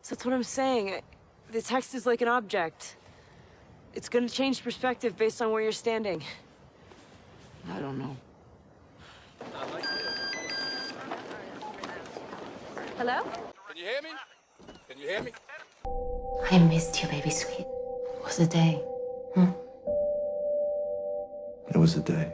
So that's what I'm saying. The text is like an object. It's gonna change perspective based on where you're standing. I don't know. Hello? Can you hear me? Can you hear me? I missed you, baby sweet. It was a day. It was a day.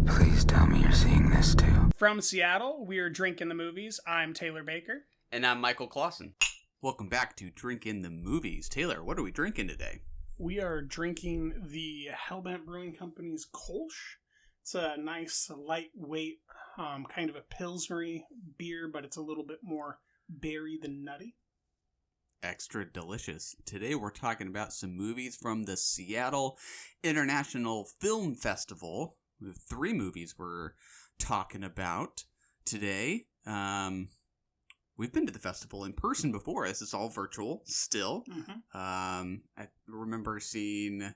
Please tell me you're seeing this too. From Seattle, we're Drinking the Movies. I'm Taylor Baker. And I'm Michael Clausen. Welcome back to Drink in the Movies. Taylor, what are we drinking today? We are drinking the Hellbent Brewing Company's Kolsch. It's a nice, lightweight, kind of a pilsnery beer, but it's a little bit more berry than nutty. Extra delicious. Today we're talking about some movies from the Seattle International Film Festival. We have 3 movies we're talking about today. We've been to the festival in person before. This is all virtual still. I remember seeing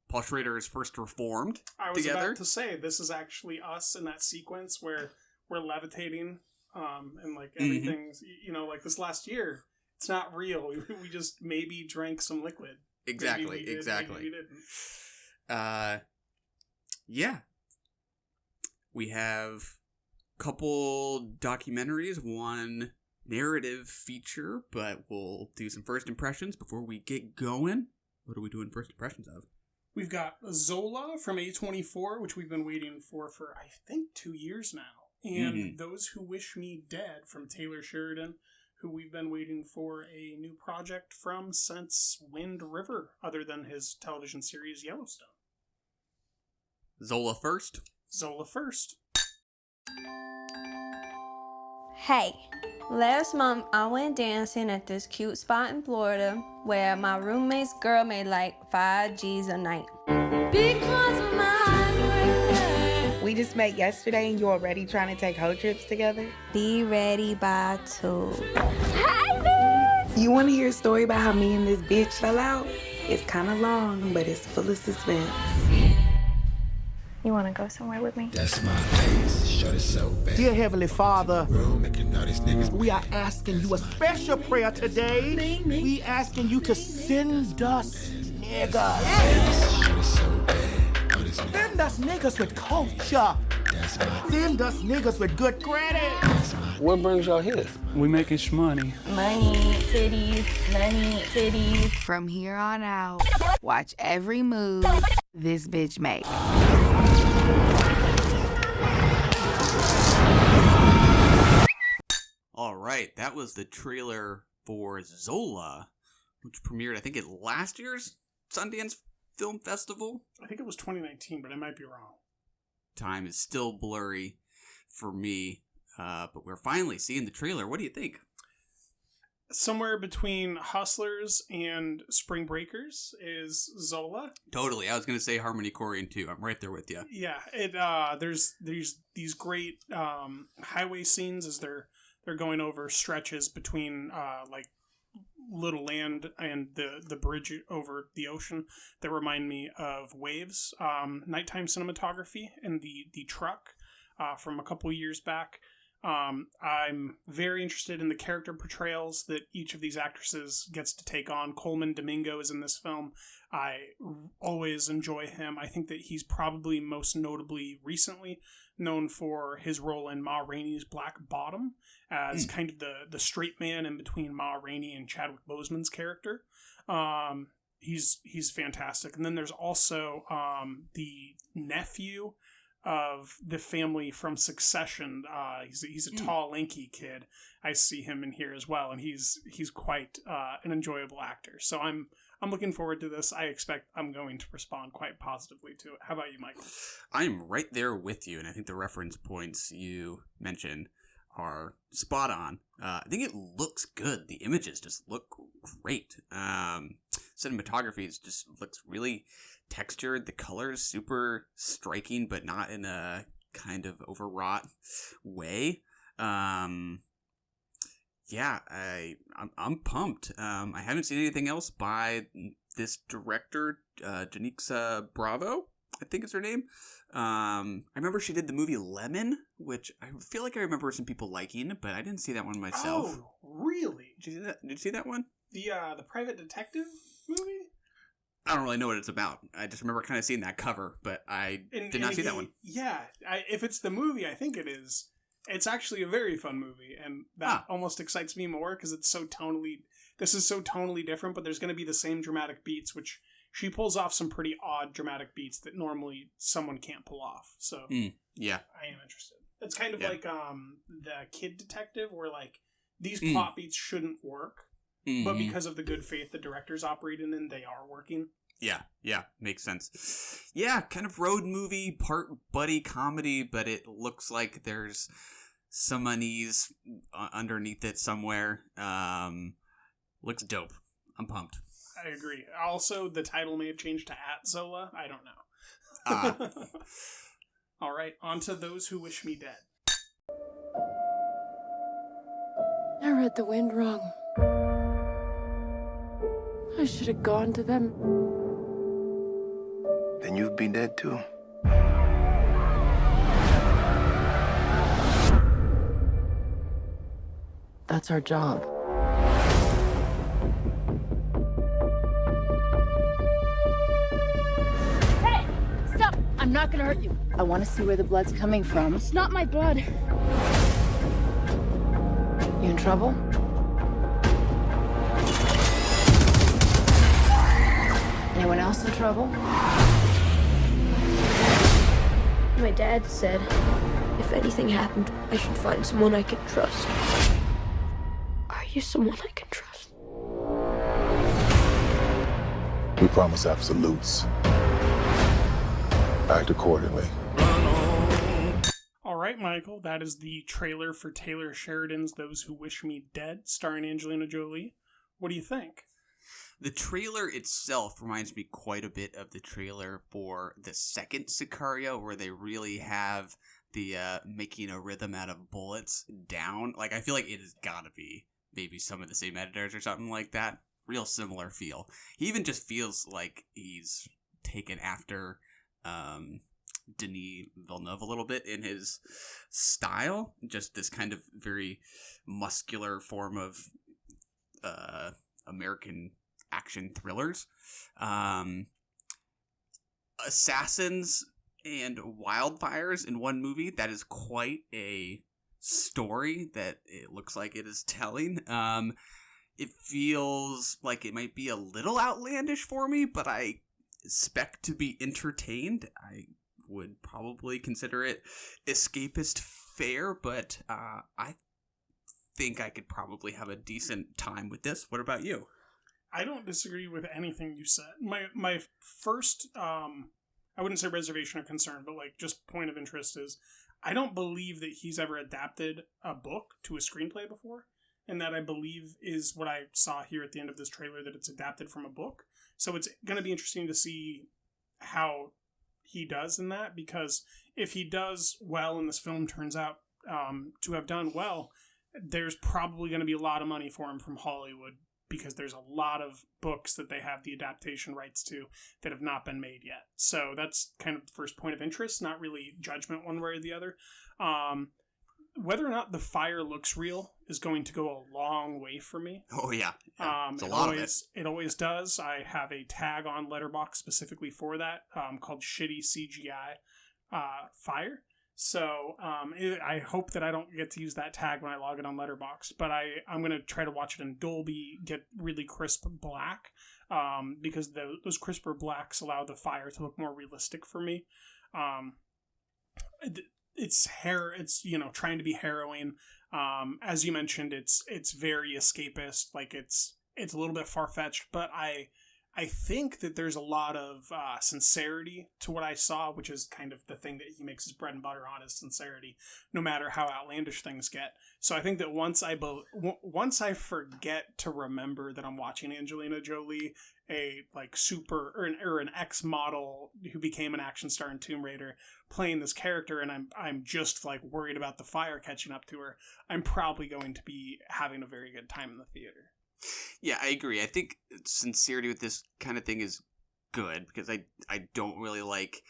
Paul Schrader's First Reformed I was together. about to say, this is actually us in that sequence where we're levitating and like everything's, like this last year. It's not real. We just maybe drank some liquid. Exactly. Maybe we didn't. Yeah. We have a couple documentaries, one narrative feature, but we'll do some first impressions before we get going. What are we doing first impressions of? We've got Zola from A24, which we've been waiting for I think 2 years now. And Those Who Wish Me Dead from Taylor Sheridan, who we've been waiting for a new project from since Wind River, other than his television series Yellowstone. Zola first. Zola first. Hey, last month I went dancing at this cute spot in Florida where my roommate's girl made like 5 G's a night. Because of my birthday. We just met yesterday and you're already trying to take whole trips together? Be ready by 2. You want to hear a story about how me and this bitch fell out? It's kind of long, but it's full of suspense. You want to go somewhere with me? That's my face, shut it so bad. Dear Heavenly Father, we are asking you a special prayer today. We asking you to send us niggas. Send us niggas with culture. Send us niggas with good credit. What brings y'all here? We making shmoney. Money, titties. From here on out, watch every move this bitch makes. All right, that was the trailer for Zola, which premiered, I think, at last year's Sundance Film Festival. I think it was 2019, but I might be wrong. Time is still blurry for me, but we're finally seeing the trailer. What do you think? Somewhere between Hustlers and Spring Breakers is Zola. Totally. I was going to say Harmony Korine too. I'm right there with you. Yeah, there's these great highway scenes as they're going over stretches between like Little Land and the bridge over the ocean that remind me of Waves. Nighttime cinematography in the truck from a couple years back. I'm very interested in the character portrayals that each of these actresses gets to take on. Coleman Domingo is in this film. I always enjoy him. I think that he's probably most notably recently known for his role in Ma Rainey's Black Bottom as kind of the straight man in between Ma Rainey and Chadwick Boseman's character. He's fantastic. And then there's also the nephew of the family from Succession. He's a tall, lanky kid. I see him in here as well, and he's quite an enjoyable actor. So I'm looking forward to this. I expect I'm going to respond quite positively to it. How about you, Michael? I'm right there with you, and I think the reference points you mentioned are spot on. I think it looks good. The images just look great. Cinematography just looks really textured. The colors super striking, but not in a kind of overwrought way. I'm pumped. I haven't seen anything else by this director, Janixa Bravo, I think is her name. I remember she did the movie Lemon, which I feel like I remember some people liking, but I didn't see that one myself. Oh, really? Did you see that one? The Private Detective movie? I don't really know what it's about. I just remember kind of seeing that cover, but I did not see that one. Yeah, if it's the movie, I think it is. It's actually a very fun movie, and that almost excites me more because it's so tonally... This is so tonally different, but there's going to be the same dramatic beats, which she pulls off some pretty odd dramatic beats that normally someone can't pull off. So yeah, I am interested. It's kind of like the Kid Detective, where like these plot beats shouldn't work, but because of the good faith the directors operated in, they are working. Yeah, makes sense. Yeah, kind of road movie, part buddy comedy, but it looks like there's some unease underneath it somewhere. Looks dope. I'm pumped. I agree. Also, the title may have changed to At Zola. I don't know. All right, on to Those Who Wish Me Dead. I read the wind wrong. I should have gone to them. Then you'd be dead too. That's our job. Hey! Stop! I'm not gonna hurt you. I want to see where the blood's coming from. It's not my blood. You in trouble? Anyone else in trouble? My dad said if anything happened, I should find someone I can trust. Are you someone I can trust? We promise absolutes. Act accordingly. All right, Michael, that is the trailer for Taylor Sheridan's Those Who Wish Me Dead, starring Angelina Jolie. What do you think? The trailer itself reminds me quite a bit of the trailer for the second Sicario, where they really have the making a rhythm out of bullets down. Like, I feel like it has got to be maybe some of the same editors or something like that. Real similar feel. He even just feels like he's taken after Denis Villeneuve a little bit in his style. Just this kind of very muscular form of American action thrillers. Assassins and wildfires in one movie. That is quite a story that it looks like it is telling. It feels like it might be a little outlandish for me, but I expect to be entertained. I would probably consider it escapist fare, but I think I could probably have a decent time with this. What about you? I don't disagree with anything you said. My first, I wouldn't say reservation or concern, but like just point of interest is I don't believe that he's ever adapted a book to a screenplay before. And that I believe is what I saw here at the end of this trailer, that it's adapted from a book. So it's going to be interesting to see how he does in that, because if he does well and this film turns out to have done well, there's probably going to be a lot of money for him from Hollywood, because there's a lot of books that they have the adaptation rights to that have not been made yet. So that's kind of the first point of interest, not really judgment one way or the other. Whether or not the fire looks real is going to go a long way for me. Oh, yeah. It's a lot of it. It always does. I have a tag on Letterboxd specifically for that called Shitty CGI Fire. So I hope that I don't get to use that tag when I log it on Letterboxd. But I'm going to try to watch it in Dolby, get really crisp black, because those crisper blacks allow the fire to look more realistic for me. It's trying to be harrowing. As you mentioned, it's very escapist. Like it's a little bit far-fetched, but I think that there's a lot of sincerity to what I saw, which is kind of the thing that he makes his bread and butter on, is sincerity, no matter how outlandish things get. So I think that once I forget to remember that I'm watching Angelina Jolie, a like super or an ex-model who became an action star in Tomb Raider, playing this character, and I'm just like worried about the fire catching up to her, I'm probably going to be having a very good time in the theater. Yeah, I agree. I think sincerity with this kind of thing is good, because I don't really like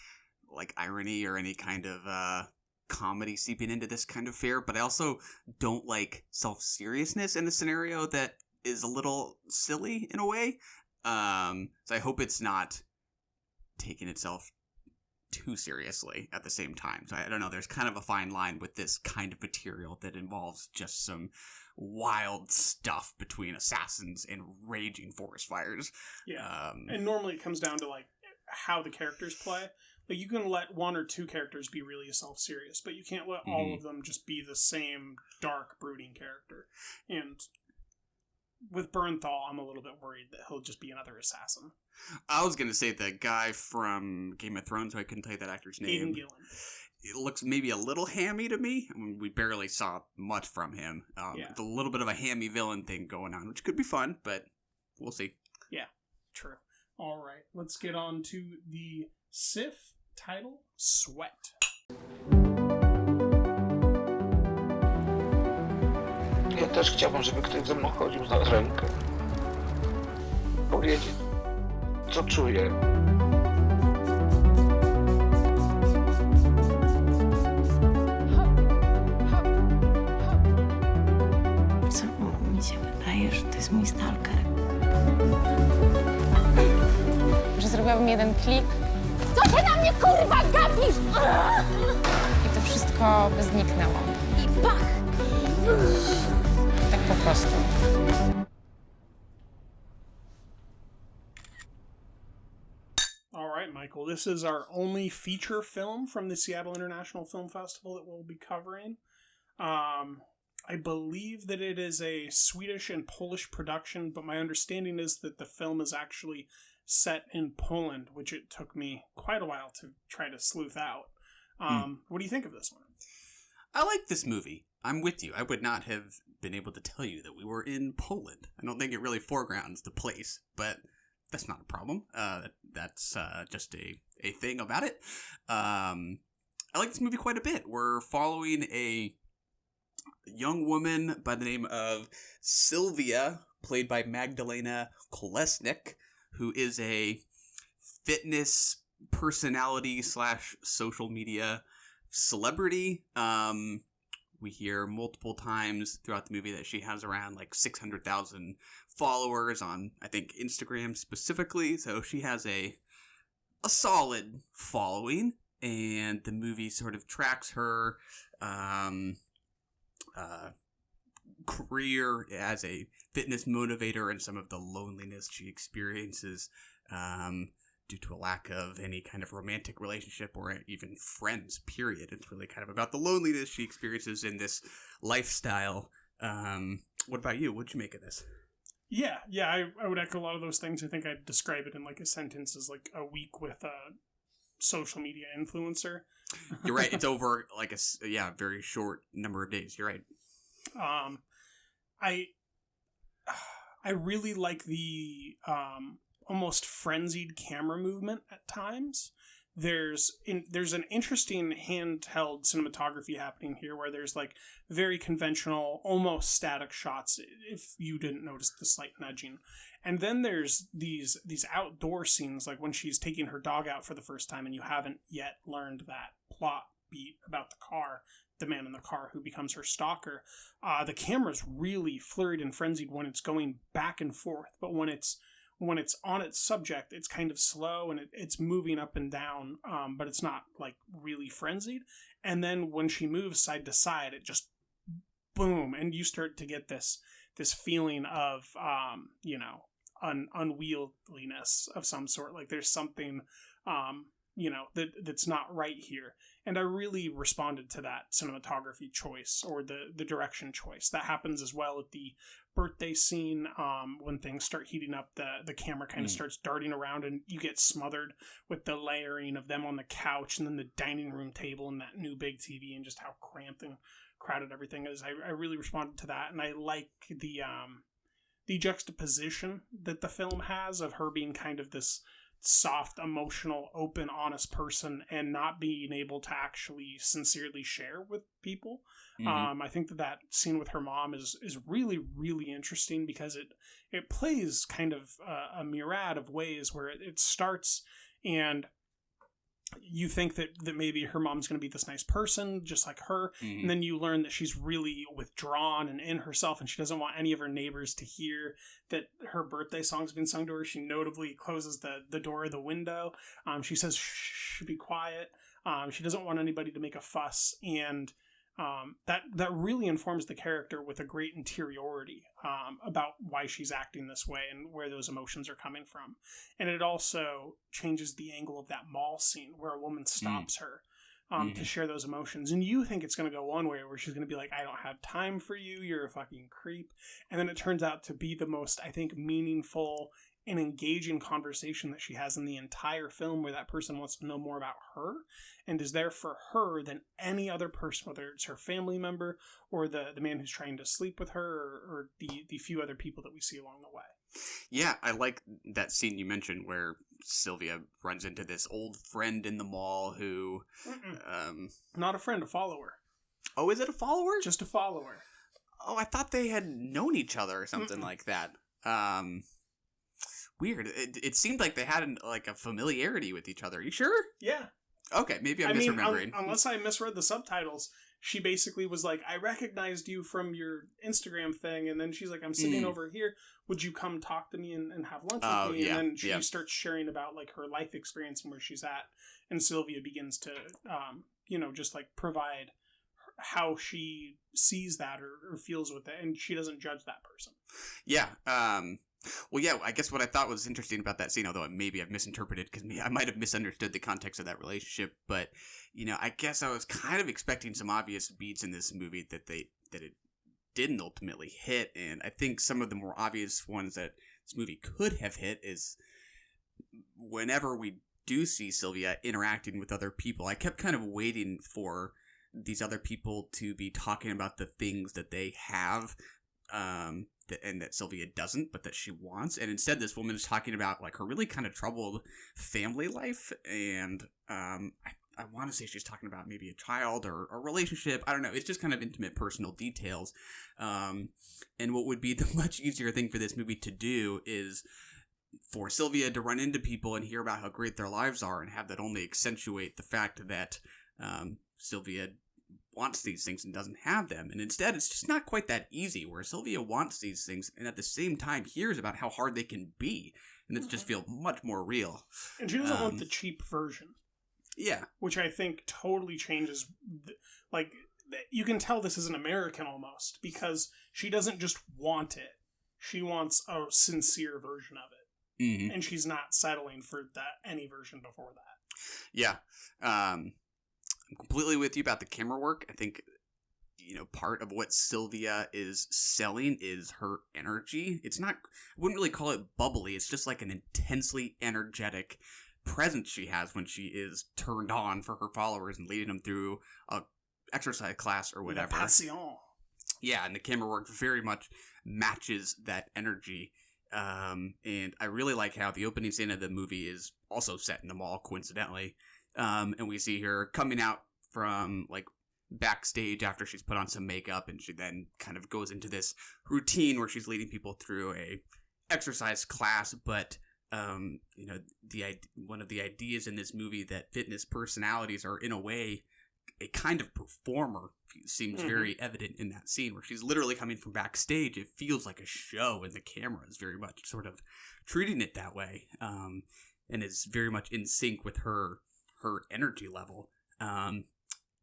irony or any kind of comedy seeping into this kind of fare, but I also don't like self-seriousness in a scenario that is a little silly in a way. So I hope it's not taking itself too seriously at the same time. So I don't know, there's kind of a fine line with this kind of material that involves just some wild stuff between assassins and raging forest fires. Yeah. And normally it comes down to like how the characters play. Like you can let one or two characters be really self-serious, but you can't let all of them just be the same dark, brooding character. And with Bernthal, I'm a little bit worried that he'll just be another assassin. I was going to say the guy from Game of Thrones, who I couldn't tell you that actor's name. Aidan Gillen. It looks maybe a little hammy to me. I mean, we barely saw much from him. It's a little bit of a hammy villain thing going on, which could be fun, but we'll see. Yeah, true. All right, let's get on to the SIFF title, Sweat. Ja też chciałbym, żeby ktoś ze mną chodził za rękę. Powiedzieć, co czuję. Co mi się wydaje, że to jest mój stalker. Że zrobiłabym jeden klik. Co ty na mnie kurwa gapisz? I to wszystko by zniknęło. I pach! Tak po prostu. All right, Michael, this is our only feature film from the Seattle International Film Festival that we'll be covering. I believe that it is a Swedish and Polish production, but my understanding is that the film is actually set in Poland, which it took me quite a while to try to sleuth out. What do you think of this one? I like this movie. I'm with you. I would not have been able to tell you that we were in Poland. I don't think it really foregrounds the place, but that's not a problem. That's just a thing about it. I like this movie quite a bit. We're following a young woman by the name of Sylvia, played by Magdalena Kolesnik, who is a fitness personality / social media celebrity. We hear multiple times throughout the movie that she has around like 600,000 followers on, I think, Instagram specifically. So she has a solid following, and the movie sort of tracks her career as a fitness motivator and some of the loneliness she experiences due to a lack of any kind of romantic relationship or even friends, period. It's really kind of about the loneliness she experiences in this lifestyle. What about you? What'd you make of this? Yeah, I would echo a lot of those things. I think I'd describe it in like a sentence as like a week with a social media influencer. You're right. It's over like a very short number of days. You're right. I really like the almost frenzied camera movement at times. There's an interesting handheld cinematography happening here where there's like very conventional, almost static shots, if you didn't notice the slight nudging. And then there's these outdoor scenes, like when she's taking her dog out for the first time and you haven't yet learned that plot beat about the car, the man in the car who becomes her stalker. The camera's really flurried and frenzied when it's going back and forth, but when it's on its subject, it's kind of slow and it's moving up and down, but it's not like really frenzied. And then when she moves side to side, it just boom, and you start to get this feeling of unwieldiness of some sort. Like there's something that's not right here. And I really responded to that cinematography choice or the direction choice. That happens as well at the birthday scene. When things start heating up, the camera kind of starts darting around and you get smothered with the layering of them on the couch and then the dining room table and that new big TV and just how cramped and crowded everything is. I really responded to that, and I like the juxtaposition that the film has of her being kind of this soft, emotional, open, honest person and not being able to actually sincerely share with people. I think that scene with her mom is really, really interesting because it plays kind of a myriad of ways where it starts and you think that maybe her mom's going to be this nice person, just like her. Mm-hmm. And then you learn that she's really withdrawn and in herself, and she doesn't want any of her neighbors to hear that her birthday song's been sung to her. She notably closes the door of the window. She says, shh, be quiet. She doesn't want anybody to make a fuss. And that really informs the character with a great interiority about why she's acting this way and where those emotions are coming from. And it also changes the angle of that mall scene where a woman stops her to share those emotions. And you think it's going to go one way where she's going to be like, I don't have time for you, you're a fucking creep. And then it turns out to be the most, I think, meaningful and engaging conversation that she has in the entire film, where that person wants to know more about her and is there for her than any other person, whether it's her family member or the man who's trying to sleep with her or the few other people that we see along the way. Yeah, I like that scene you mentioned where Sylvia runs into this old friend in the mall who... Not a friend, a follower. Oh, is it a follower? Just a follower. Oh, I thought they had known each other or something like that. Weird. It seemed like they had a familiarity with each other. Are you sure? Yeah. Okay, maybe I'm misremembering. Unless I misread the subtitles, she basically was like, I recognized you from your Instagram thing, and then she's like, I'm sitting over here. Would you come talk to me and have lunch with me? Yeah, and then she starts sharing about like her life experience and where she's at. And Sylvia begins to, just like provide how she sees that or feels with it, and she doesn't judge that person. Yeah. Well, yeah, I guess what I thought was interesting about that scene, although maybe I've misinterpreted because I might have misunderstood the context of that relationship, but, I guess I was kind of expecting some obvious beats in this movie that it didn't ultimately hit, and I think some of the more obvious ones that this movie could have hit is whenever we do see Sylvia interacting with other people, I kept kind of waiting for these other people to be talking about the things that they have, and that Sylvia doesn't, but that she wants. And instead, this woman is talking about like her really kind of troubled family life. And I want to say she's talking about maybe a child or a relationship. I don't know. It's just kind of intimate personal details. And what would be the much easier thing for this movie to do is for Sylvia to run into people and hear about how great their lives are and have that only accentuate the fact that Sylvia wants these things and doesn't have them. And instead, it's just not quite that easy, where Sylvia wants these things and at the same time hears about how hard they can be. And it just feels much more real. And she doesn't want the cheap version. Yeah. Which I think totally changes, you can tell this is an American almost, because she doesn't just want it. She wants a sincere version of it. Mm-hmm. And she's not settling for any version before that. Yeah. I'm completely with you about the camera work. I think, part of what Sylvia is selling is her energy. It's not, I wouldn't really call it bubbly. It's just like an intensely energetic presence she has when she is turned on for her followers and leading them through a exercise class or whatever. La passion. Yeah, and the camera work very much matches that energy. And I really like how the opening scene of the movie is also set in the mall, coincidentally. And we see her coming out from backstage after she's put on some makeup, and she then kind of goes into this routine where she's leading people through a exercise class. But one of the ideas in this movie that fitness personalities are in a way a kind of performer seems very evident in that scene where she's literally coming from backstage. It feels like a show, and the camera is very much sort of treating it that way, and is very much in sync with her energy level,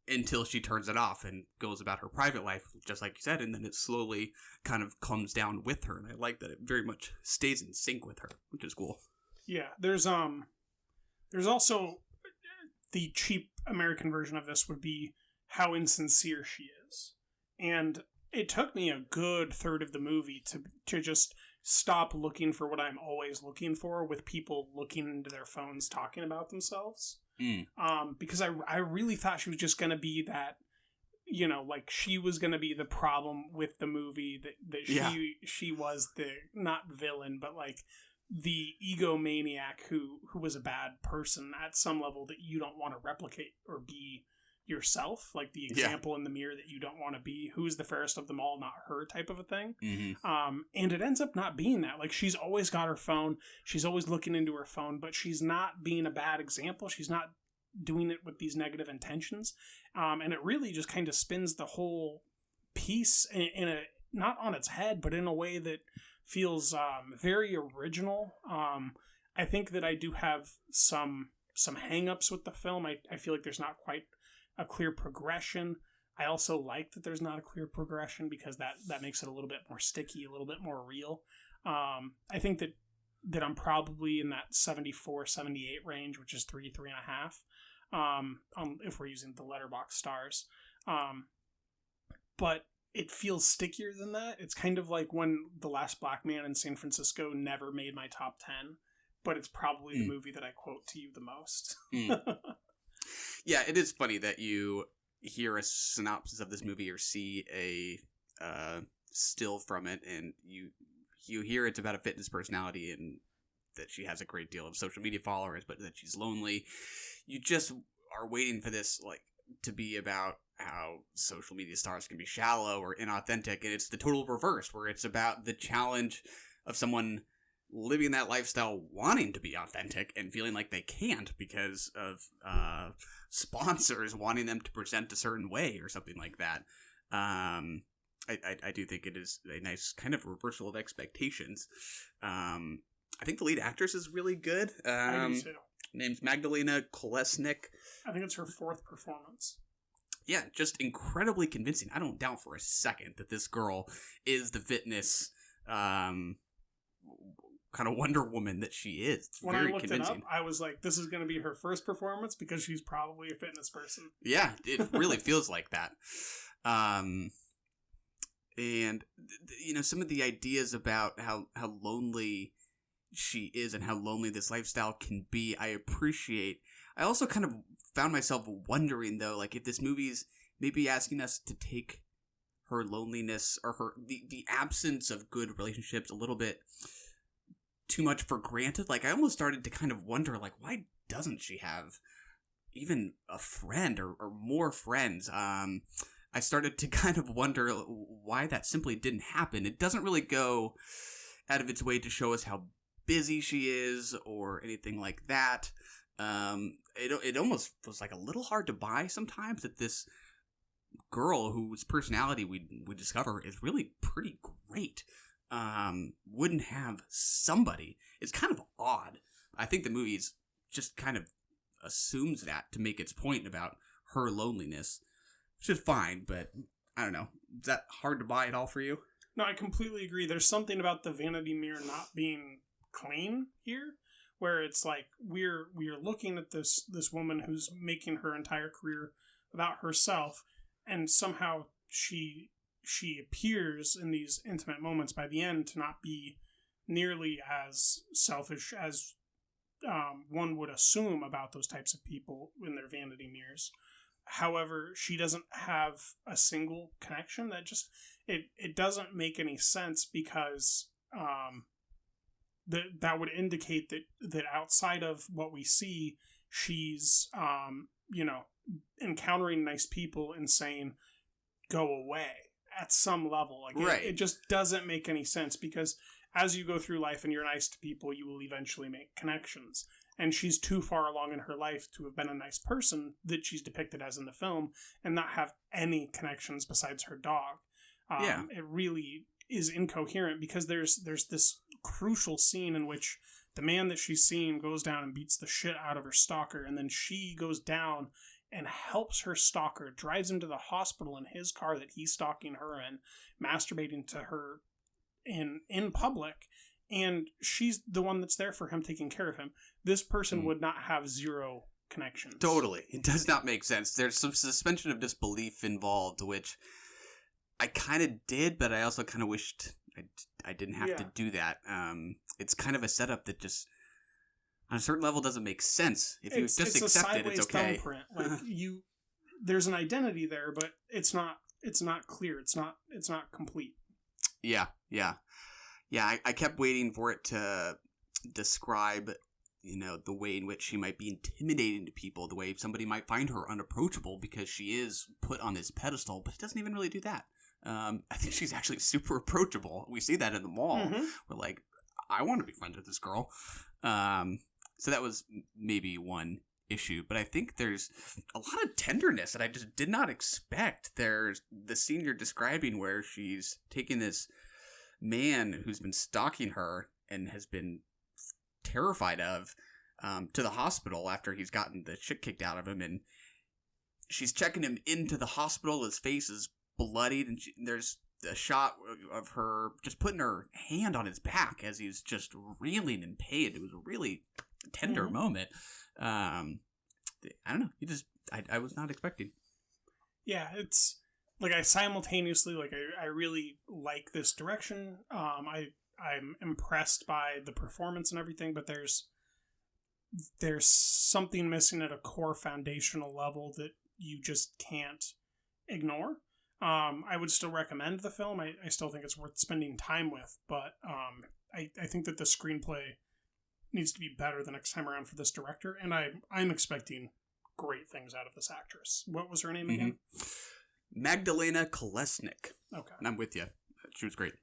until she turns it off and goes about her private life, just like you said, and then it slowly kind of comes down with her, and I like that it very much stays in sync with her, which is cool. Yeah, there's also the cheap American version of this would be how insincere she is, and it took me a good third of the movie to just stop looking for what I'm always looking for with people looking into their phones talking about themselves. Because I really thought she was just going to be that, she was going to be the problem with the movie, that she was the, not villain, but the egomaniac who was a bad person at some level that you don't want to replicate or be yourself, like the example in the mirror that you don't want to be, who's the fairest of them all, not her, type of a thing. And it ends up not being that. She's always got her phone, she's always looking into her phone, but she's not being a bad example, she's not doing it with these negative intentions. And it really just kind of spins the whole piece in a, not on its head, but in a way that feels very original. I think that I do have some hang-ups with the film. I feel like there's not quite a clear progression. I also like that there's not a clear progression because that makes it a little bit more sticky, a little bit more real. I think that I'm probably in that 74, 78 range, which is 3.5, if we're using the letterbox stars. But it feels stickier than that. It's kind of like when The Last Black Man in San Francisco never made my top 10, but it's probably the movie that I quote to you the most. Yeah, it is funny that you hear a synopsis of this movie or see a still from it, and you hear it's about a fitness personality and that she has a great deal of social media followers, but that she's lonely. You just are waiting for this to be about how social media stars can be shallow or inauthentic, and it's the total reverse, where it's about the challenge of someone living that lifestyle wanting to be authentic and feeling like they can't because of sponsors wanting them to present a certain way or something like that. I do think it is a nice kind of reversal of expectations. I think the lead actress is really good. I do too. Name's Magdalena Kolesnik. I think it's her 4th performance. Yeah, just incredibly convincing. I don't doubt for a second that this girl is the fitness kind of Wonder Woman that she is. It's when very I looked convincing. it up, I was like, this is going to be her first performance because she's probably a fitness person. Yeah, it really feels like that. And, some of the ideas about how lonely she is and how lonely this lifestyle can be, I appreciate. I also kind of found myself wondering, though, like if this movie's maybe asking us to take her loneliness or the absence of good relationships a little bit too much for granted. Like I almost started to kind of wonder, like, why doesn't she have even a friend or more friends? I started to kind of wonder why that simply didn't happen. It doesn't really go out of its way to show us how busy she is or anything like that. It almost was like a little hard to buy sometimes that this girl whose personality we discover is really pretty great wouldn't have somebody. It's kind of odd. I think the movie's just kind of assumes that to make its point about her loneliness, which is fine, but I don't know. Is that hard to buy at all for you? No, I completely agree. There's something about the vanity mirror not being clean here, where it's like we're looking at this woman who's making her entire career about herself, and somehow she appears in these intimate moments by the end to not be nearly as selfish as one would assume about those types of people in their vanity mirrors. However, she doesn't have a single connection. That just it doesn't make any sense because that would indicate that outside of what we see, she's encountering nice people and saying go away at some level. Like right. It just doesn't make any sense because as you go through life and you're nice to people, you will eventually make connections. And she's too far along in her life to have been a nice person that she's depicted as in the film and not have any connections besides her dog. It really is incoherent because there's this crucial scene in which the man that she's seeing goes down and beats the shit out of her stalker, and then she goes down and helps her stalker, drives him to the hospital in his car that he's stalking her in, masturbating to her in public, and she's the one that's there for him, taking care of him. This person would not have zero connections. Totally. It does not make sense. There's some suspension of disbelief involved, which I kind of did, but I also kind of wished I didn't have to do that. It's kind of a setup that just, on a certain level, doesn't make sense. If you just accept it, it's okay. Thumbprint. Like there's an identity there, but it's not clear. It's not complete. Yeah. I kept waiting for it to describe, the way in which she might be intimidating to people, the way somebody might find her unapproachable because she is put on this pedestal, but it doesn't even really do that. I think she's actually super approachable. We see that in the mall. Mm-hmm. We're like, I want to be friends with this girl. So that was maybe one issue, but I think there's a lot of tenderness that I just did not expect. There's the scene you're describing where she's taking this man who's been stalking her and has been terrified of to the hospital after he's gotten the shit kicked out of him, and she's checking him into the hospital. His face is bloodied, and there's a shot of her just putting her hand on his back as he's just reeling in pain. It was a really tender moment. I don't know. I was not expecting. Yeah, it's like I simultaneously I really like this direction. I'm impressed by the performance and everything, but there's something missing at a core foundational level that you just can't ignore. I would still recommend the film. I still think it's worth spending time with, but I think that the screenplay needs to be better the next time around for this director, and I'm expecting great things out of this actress. What was her name again? Magdalena Kolesnik. Okay. And I'm with you. She was great.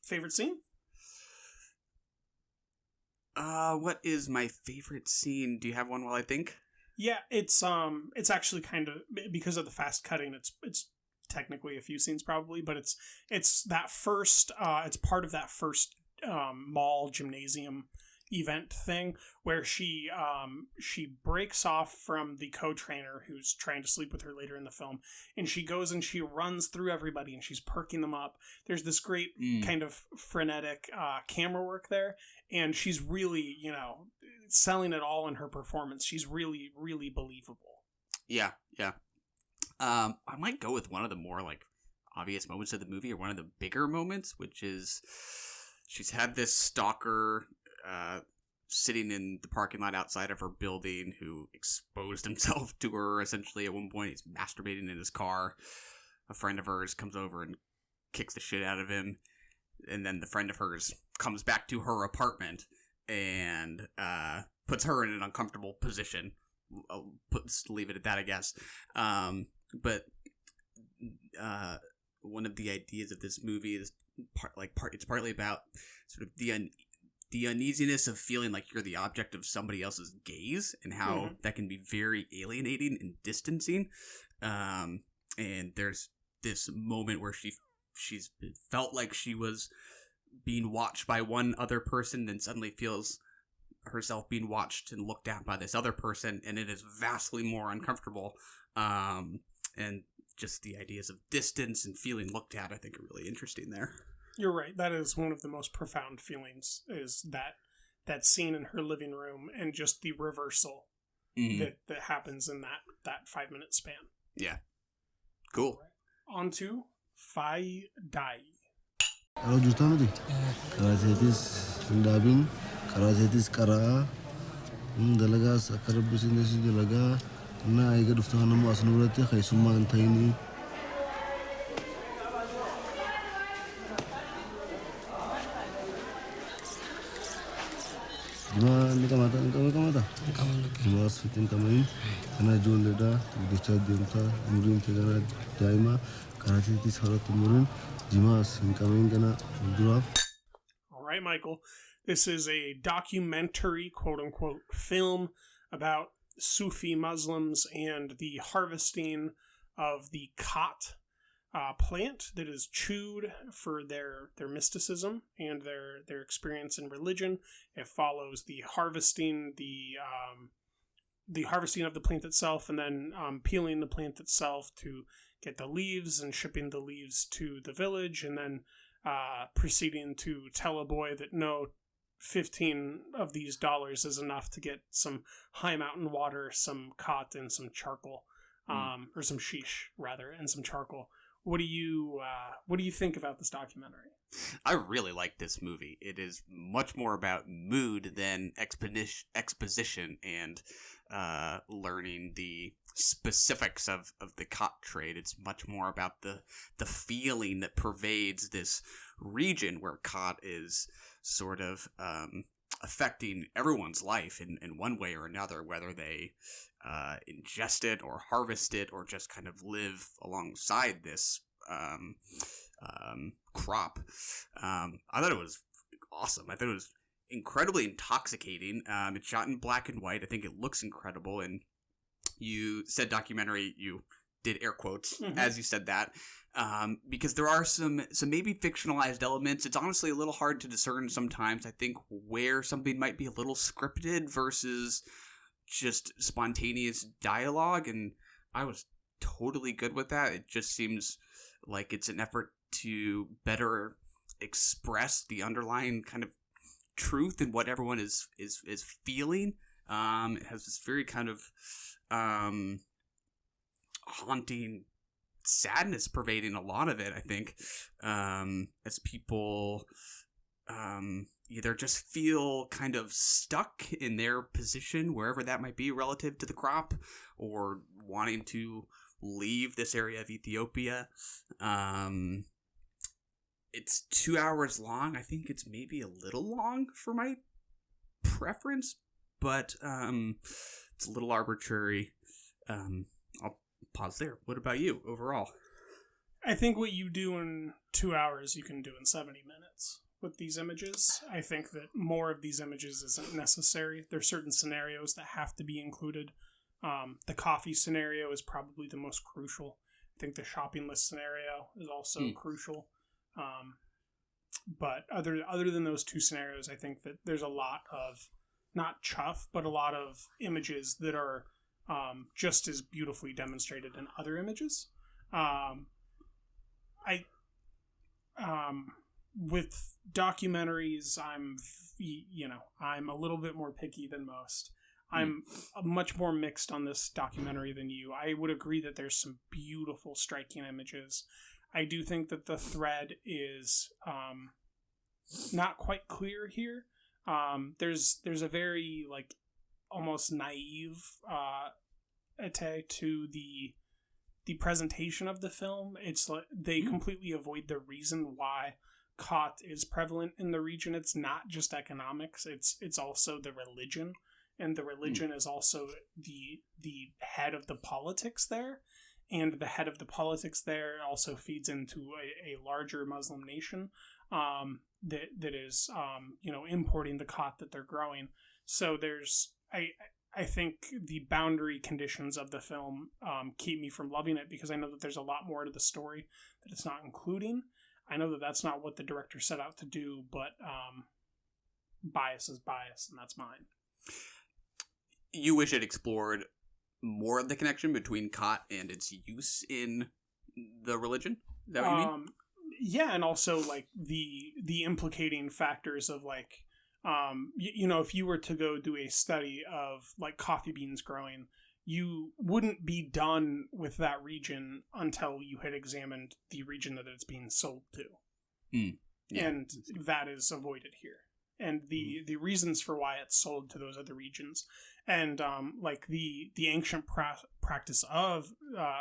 Favorite scene? What is my favorite scene? Do you have one while I think? Yeah, it's actually kind of, because of the fast cutting, it's technically a few scenes probably, but it's that first it's part of that first mall gymnasium event thing where she breaks off from the co-trainer who's trying to sleep with her later in the film, and she goes and she runs through everybody and she's perking them up. There's this great kind of frenetic camera work there, and she's really, selling it all in her performance. She's really, really believable. Yeah. I might go with one of the more obvious moments of the movie, or one of the bigger moments, which is she's had this stalker sitting in the parking lot outside of her building who exposed himself to her essentially at one point. He's masturbating in his car. A friend of hers comes over and kicks the shit out of him, and then the friend of hers comes back to her apartment and puts her in an uncomfortable position. Leave it at that, I guess. But one of the ideas of this movie is it's partly about sort of the uneasiness of feeling like you're the object of somebody else's gaze, and how that can be very alienating and distancing. And there's this moment where she's felt like she was being watched by one other person, then suddenly feels herself being watched and looked at by this other person, and it is vastly more uncomfortable. And just the ideas of distance and feeling looked at, I think, are really interesting there. You're right. That is one of the most profound feelings, is that scene in her living room, and just the reversal that happens in that 5-minute span. Yeah. Cool. Right. On to Faya Dayi. Kalau jutaan tu, karatetis pendabing, karatetis kara, dalaga sakar business dalaga, na aiga duftahan namu asnurati khay summa antaini. Juma ni kamata. Juma sfitin kamain, kana John leda, dicha diamta, murin tegana daima, karatetis harat murin. All right, Michael. This is a documentary, quote-unquote, film about Sufi Muslims and the harvesting of the khat plant that is chewed for their mysticism and their experience in religion. It follows the harvesting, the harvesting of the plant itself, and then peeling the plant itself to get the leaves and shipping the leaves to the village, and then proceeding to tell a boy that no, 15 of these dollars is enough to get some high mountain water, some khat, and some charcoal, or some sheesh rather, and some charcoal. What do you think about this documentary? I really like this movie. It is much more about mood than exposition and learning the specifics of the khat trade. It's much more about the feeling that pervades this region where khat is sort of affecting everyone's life in one way or another, whether they ingest it or harvest it or just kind of live alongside this crop. I thought it was awesome. I thought it was incredibly intoxicating. It's shot in black and white. I think it looks incredible. And you said documentary, you did air quotes as you said that, because there are some maybe fictionalized elements. It's honestly a little hard to discern sometimes, I think, where something might be a little scripted versus just spontaneous dialogue, and I was totally good with that. It just seems like it's an effort to better express the underlying kind of truth and what everyone is feeling. It has this very kind of haunting sadness pervading a lot of it, I think, as people either just feel kind of stuck in their position, wherever that might be relative to the crop, or wanting to leave this area of Ethiopia. It's 2 hours long. I think it's maybe a little long for my preference, but it's a little arbitrary. I'll pause there. What about you overall? I think what you do in 2 hours, you can do in 70 minutes with these images. I think that more of these images isn't necessary. There's certain scenarios that have to be included. The coffee scenario is probably the most crucial. I think the shopping list scenario is also crucial. But other than those two scenarios, I think that there's a lot of, not chuff, but a lot of images that are just as beautifully demonstrated in other images. With documentaries, I'm a little bit more picky than most. I'm much more mixed on this documentary than you. I would agree that there's some beautiful, striking images. I do think that the thread is not quite clear here. There's a very almost naive to the presentation of the film. It's like they completely avoid the reason why khat is prevalent in the region. It's not just economics. It's also the religion, and the religion is also the head of the politics there. And the head of the politics there also feeds into a larger Muslim nation that is importing the khat that they're growing. So I think the boundary conditions of the film keep me from loving it, because I know that there's a lot more to the story that it's not including. I know that that's not what the director set out to do, but bias is bias, and that's mine. You wish it explored more of the connection between khat and its use in the religion? Is that what you mean? Yeah, and also the implicating factors of if you were to go do a study of coffee beans growing, you wouldn't be done with that region until you had examined the region that it's being sold to. Yeah. And that is avoided here. And the reasons for why it's sold to those other regions, and the ancient practice of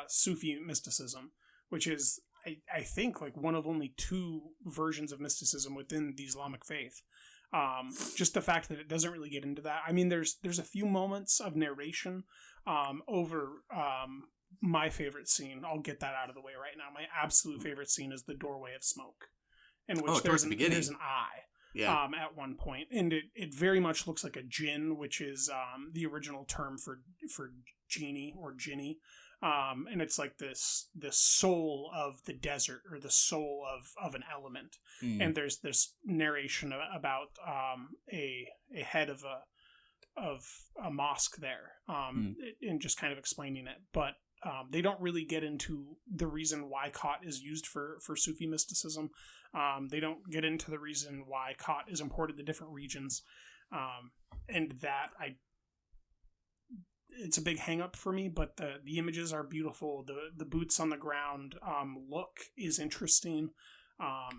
Sufi mysticism, which is I think one of only two versions of mysticism within the Islamic faith. Just the fact that it doesn't really get into that. I mean, there's a few moments of narration over my favorite scene. I'll get that out of the way right now. My absolute favorite scene is the doorway of smoke, in which there's an eye. Yeah. At one point, and it very much looks like a jinn, which is the original term for genie or jinni, and it's like this soul of the desert, or the soul of an element. And there's this narration about a head of a mosque there, and just kind of explaining it, but they don't really get into the reason why khat is used for Sufi mysticism. They don't get into the reason why khat is imported to different regions, and that it's a big hang up for me. But the images are beautiful. The boots on the ground look is interesting. I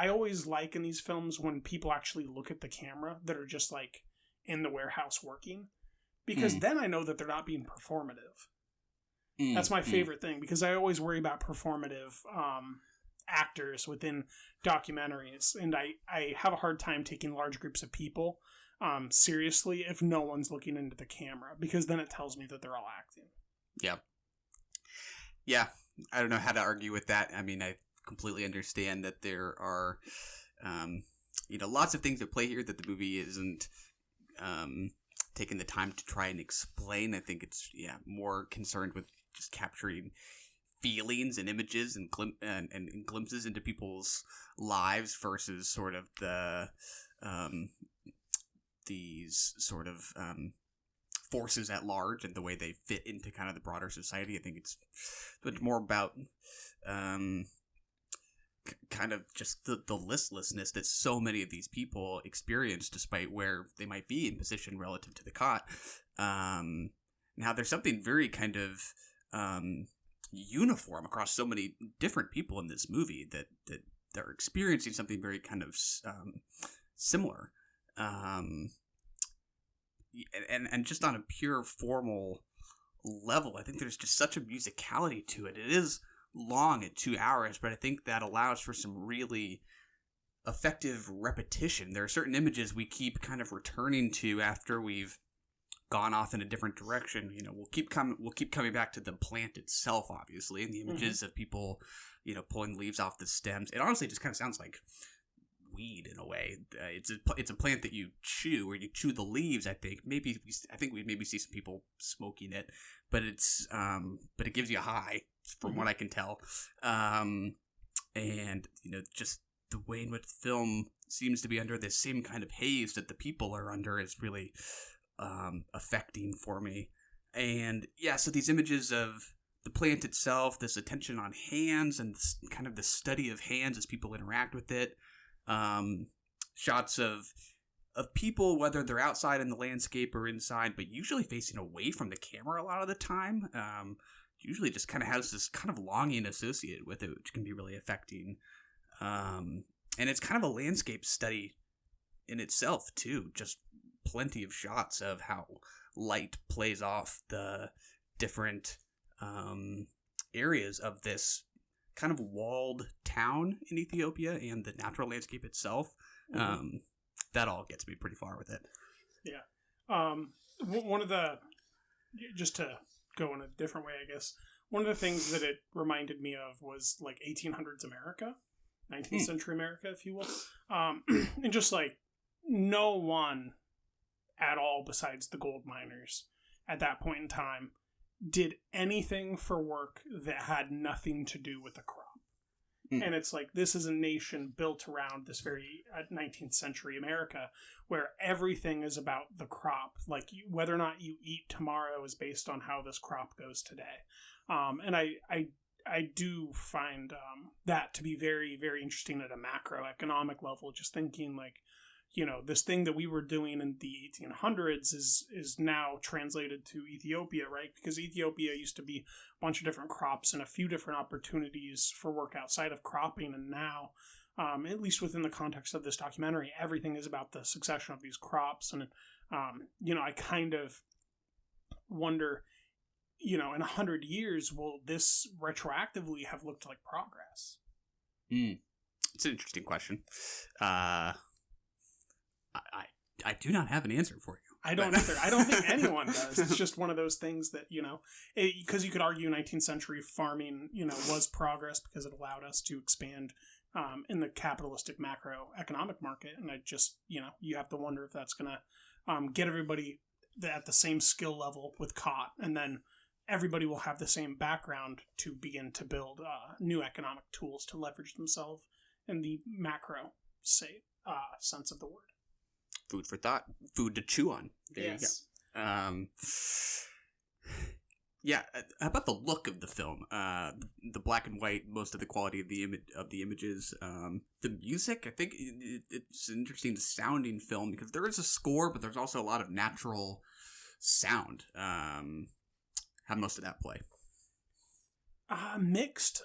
always like in these films when people actually look at the camera that are just in the warehouse working, because then I know that they're not being performative. That's my favorite thing, because I always worry about performative actors within documentaries, and I have a hard time taking large groups of people seriously if no one's looking into the camera, because then it tells me that they're all acting. Yeah, I don't know how to argue with that. I mean, I completely understand that there are lots of things at play here that the movie isn't taking the time to try and explain. I think it's more concerned with just capturing feelings and images and glimpses into people's lives versus sort of these sort of forces at large and the way they fit into kind of the broader society. I think it's more about kind of just the listlessness that so many of these people experience despite where they might be in position relative to the cot. Now there's something very kind of uniform across so many different people in this movie that they're experiencing something very kind of similar. And just on a pure formal level, I think there's just such a musicality to it. It is long at 2 hours, but I think that allows for some really effective repetition. There are certain images we keep kind of returning to after we've gone off in a different direction. We'll keep coming back to the plant itself, obviously, and the images of people, pulling leaves off the stems. It honestly just kind of sounds like weed in a way. It's a plant that you chew, or you chew the leaves. I think we maybe see some people smoking it, but it gives you a high from what I can tell. And just the way in which the film seems to be under this same kind of haze that the people are under is really affecting for me. And so these images of the plant itself, this attention on hands, and kind of the study of hands as people interact with it. Shots of people, whether they're outside in the landscape or inside, but usually facing away from the camera a lot of the time. Usually just kind of has this kind of longing associated with it, which can be really affecting. And it's kind of a landscape study in itself, too. Just plenty of shots of how light plays off the different areas of this kind of walled town in Ethiopia and the natural landscape itself. That all gets me pretty far with it. Yeah. One of the, just to go in a different way, I guess, one of the things that it reminded me of was like 1800s America, 19th century America, if you will. And just like no one at all besides the gold miners at that point in time did anything for work that had nothing to do with the crop. And it's like, this is a nation built around this very 19th century America where everything is about the crop. Like whether or not you eat tomorrow is based on how this crop goes today. And I do find that to be very, very interesting at a macroeconomic level, just thinking like, this thing that we were doing in the 1800s is now translated to Ethiopia, right? Because Ethiopia used to be a bunch of different crops and a few different opportunities for work outside of cropping. And now, at least within the context of this documentary, everything is about the succession of these crops. And, I kind of wonder, in 100 years, will this retroactively have looked like progress? It's an interesting question. I do not have an answer for you. I don't either. I don't think anyone does. It's just one of those things that, because you could argue 19th century farming, was progress because it allowed us to expand in the capitalistic macroeconomic market. And I just, you have to wonder if that's going to get everybody at the same skill level with cot. And then everybody will have the same background to begin to build new economic tools to leverage themselves in the macro sense of the word. Food for thought, food to chew on. There yes. You go. How about the look of the film? The black and white, most of the quality of the images. The music, I think it's an interesting sounding film because there is a score, but there's also a lot of natural sound. How most of that play? Mixed.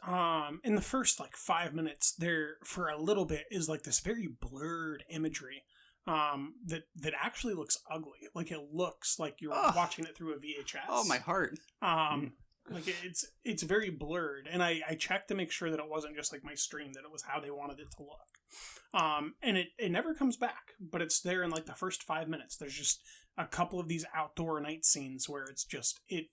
In the first 5 minutes, there for a little bit is this very blurred imagery. That actually looks ugly. Like it looks like you're watching it through a VHS. Oh, my heart. It's very blurred, and I checked to make sure that it wasn't just like my stream, that it was how they wanted it to look. And it never comes back, but it's there in the first 5 minutes. There's just a couple of these outdoor night scenes where it's just it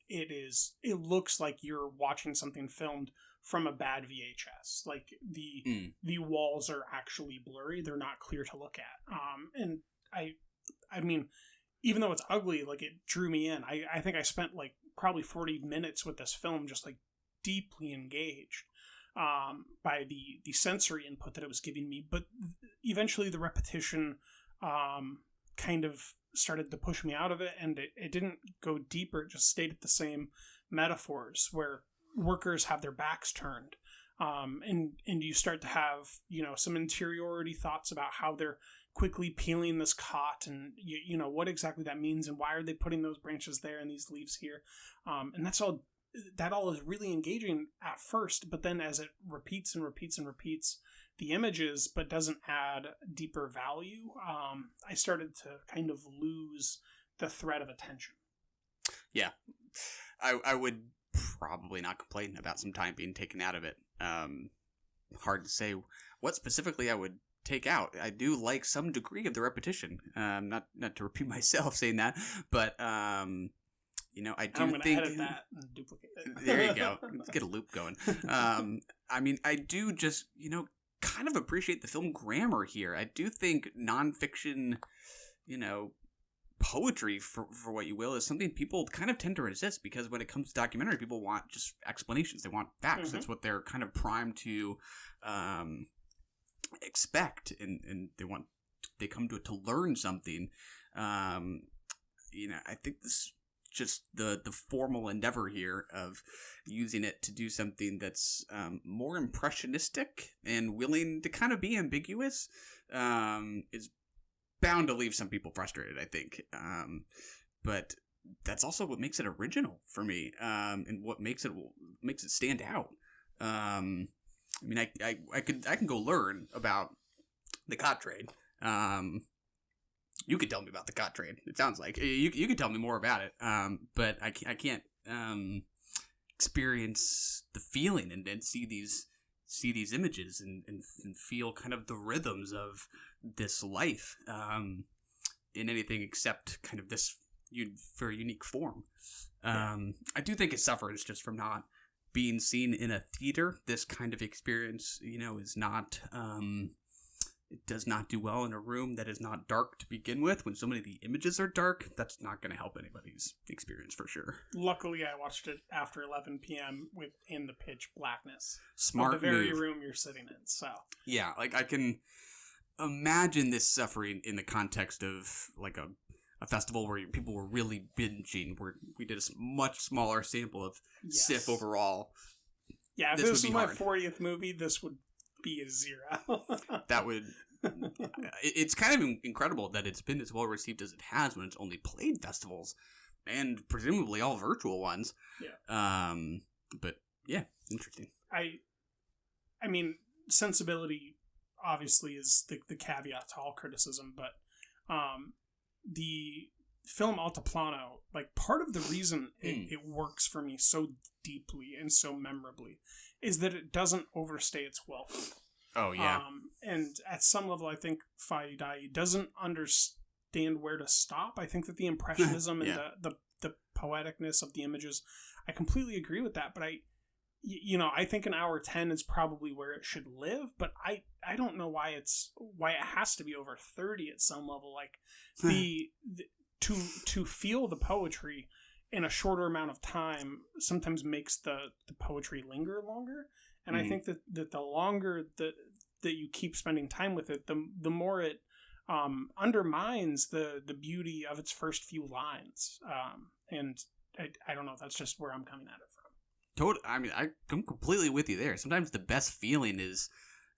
looks like you're watching something filmed from a bad VHS. Like the walls are actually blurry; they're not clear to look at. And I mean, even though it's ugly, like it drew me in. I think I spent like probably 40 minutes with this film, just like deeply engaged by the sensory input that it was giving me. But eventually, the repetition kind of started to push me out of it, and it didn't go deeper. It just stayed at the same metaphors where workers have their backs turned, and you start to have, you know, some interiority thoughts about how they're quickly peeling this cot, and you know what exactly that means, and why are they putting those branches there and these leaves here, and that all is really engaging at first, but then as it repeats and repeats and repeats the images but doesn't add deeper value, I started to kind of lose the thread of attention. Yeah, I would probably not complain about some time being taken out of it. Hard to say what specifically I would take out. I do like some degree of the repetition. Not to repeat myself saying that, but you know, I do I'm gonna think edit that and duplicate it. There you go. Let's get a loop going. I mean, I do just, you know, kind of appreciate the film grammar here. I do think nonfiction, you know, poetry, for what you will, is something people kind of tend to resist, because when it comes to documentary, people want just explanations. They want facts. That's what they're kind of primed to expect, and they come to it to learn something. You know, I think this just the formal endeavor here of using it to do something that's more impressionistic and willing to kind of be ambiguous is bound to leave some people frustrated, I think. But that's also what makes it original for me, and what makes it stand out. I mean, I can go learn about the cot trade. You could tell me about the cot trade. It sounds like you could tell me more about it. But I can't experience the feeling and see these images and feel kind of the rhythms of this life in anything except kind of this very unique form. I do think it suffers just from not being seen in a theater. This kind of experience, you know, is not it does not do well in a room that is not dark to begin with. When so many of the images are dark, that's not going to help anybody's experience for sure. Luckily, I watched it after 11 p.m. within the pitch blackness Smart of the very move. room you're sitting in. So yeah, like I can imagine this suffering in the context of like a festival where people were really binging, where we did a much smaller sample of SIFF overall. Yeah, if this was my 40th movie, this would be a 0. That would... It's kind of incredible that it's been as well received as it has when it's only played festivals, and presumably all virtual ones. Yeah. But yeah, interesting. I mean, sensibility obviously is the caveat to all criticism, but the film Altiplano, like, part of the reason it works for me so deeply and so memorably is that it doesn't overstay its welcome. Oh, yeah. And at some level, I think Faya Dayi doesn't understand where to stop. I think that the impressionism and the poeticness of the images, I completely agree with that, but I think an hour 10 is probably where it should live, but I don't know why it has to be over 30 at some level. Like to feel the poetry in a shorter amount of time sometimes makes the poetry linger longer. And I think that the longer that you keep spending time with it, the more it undermines the beauty of its first few lines. And I don't know, that's just where I'm coming at it from. Totally. I mean, I'm completely with you there. Sometimes the best feeling is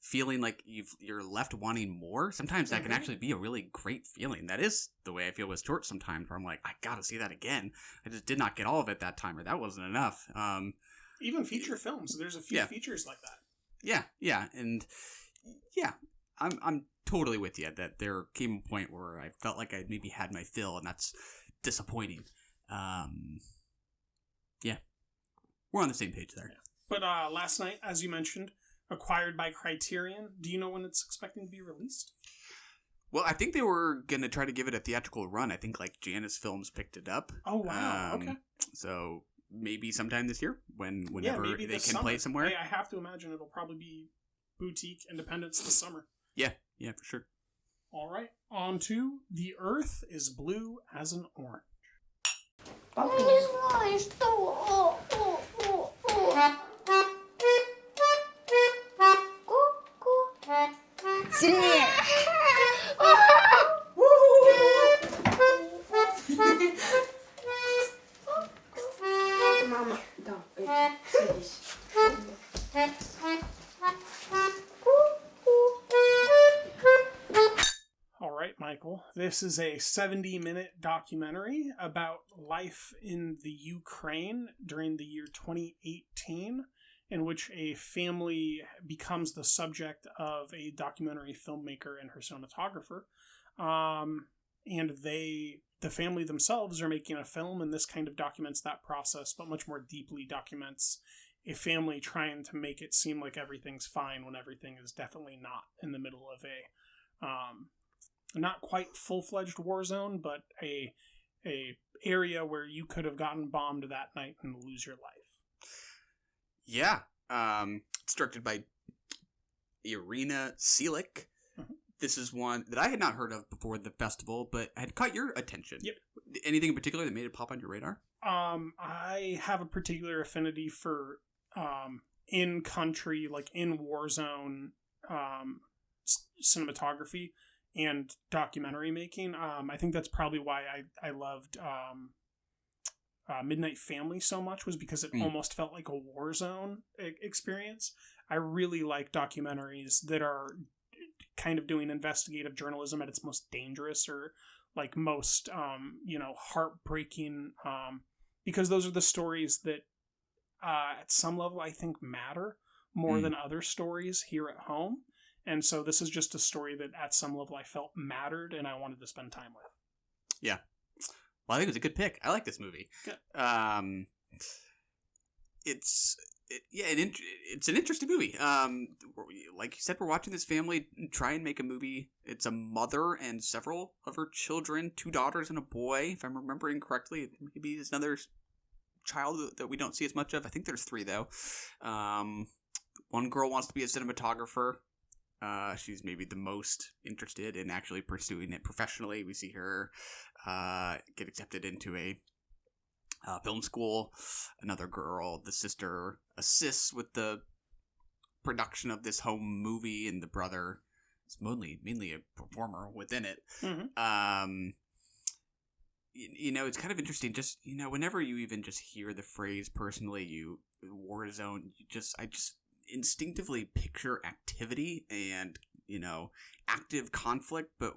feeling like you're left wanting more. Sometimes that can actually be a really great feeling. That is the way I feel with shorts sometimes, where I'm like, I gotta see that again. I just did not get all of it that time, or that wasn't enough. Even feature films, there's a few features like that. Yeah, and yeah, I'm totally with you that there came a point where I felt like I maybe had my fill, and that's disappointing. Yeah, we're on the same page there. Yeah. But last night, as you mentioned, acquired by Criterion. Do you know when it's expecting to be released? Well, I think they were going to try to give it a theatrical run. I think like Janus Films picked it up. Oh, wow. Okay. So maybe sometime this year whenever maybe they this can summer. play somewhere. I have to imagine it'll probably be boutique Independence this summer. Yeah, for sure. All right, on to The Earth is Blue as an Orange. Сильнее! Мама, да, садись. All right, Michael. This is a 70-minute documentary about life in the Ukraine during the year 2018, in which a family becomes the subject of a documentary filmmaker and her cinematographer. And the family themselves are making a film, and this kind of documents that process, but much more deeply documents a family trying to make it seem like everything's fine when everything is definitely not, in the middle of a not quite full-fledged war zone, but a area where you could have gotten bombed that night and lose your life. Yeah. It's directed by Irina Selik. Mm-hmm. This is one that I had not heard of before the festival, but had caught your attention. Yep. Anything in particular that made it pop on your radar? I have a particular affinity for in country, like in war zone, cinematography and documentary making. I think that's probably why I loved Midnight Family so much, was because it almost felt like a war zone experience. I really like documentaries that are kind of doing investigative journalism at its most dangerous, or like most heartbreaking, because those are the stories that at some level I think matter more than other stories here at home. And so this is just a story that at some level I felt mattered and I wanted to spend time with. Yeah. Well, I think it was a good pick. I like this movie. Good. It's an interesting movie. Like you said, we're watching this family try and make a movie. It's a mother and several of her children, 2 daughters and a boy, if I'm remembering correctly. Maybe there's another child that we don't see as much of. I think there's 3, though. One girl wants to be a cinematographer. She's maybe the most interested in actually pursuing it professionally. We see her get accepted into a film school. Another girl, the sister, assists with the production of this home movie, and the brother is mainly a performer within it. Mm-hmm. It's kind of interesting. Just whenever you even just hear the phrase personally, war zone, I just instinctively picture activity and active conflict, but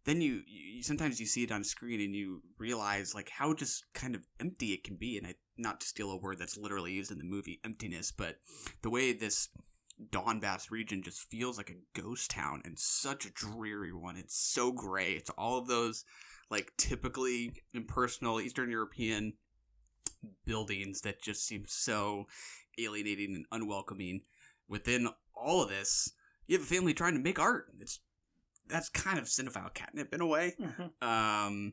then you sometimes you see it on screen and you realize like how just kind of empty it can be. And not to steal a word that's literally used in the movie, emptiness, but the way this Donbass region just feels like a ghost town, and such a dreary one. It's so gray. It's all of those like typically impersonal Eastern European buildings that just seem so alienating and unwelcoming. Within all of this, you have a family trying to make art. That's kind of cinephile catnip in a way. Mm-hmm.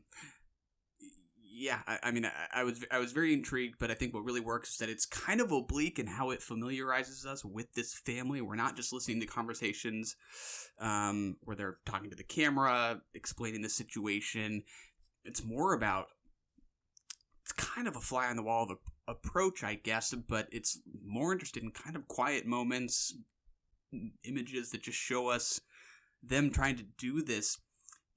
I was very intrigued, but I think what really works is that it's kind of oblique in how it familiarizes us with this family. We're not just listening to conversations where they're talking to the camera, explaining the situation. It's more about, it's kind of a fly on the wall of approach, I guess, but it's more interested in kind of quiet moments, images that just show us them trying to do this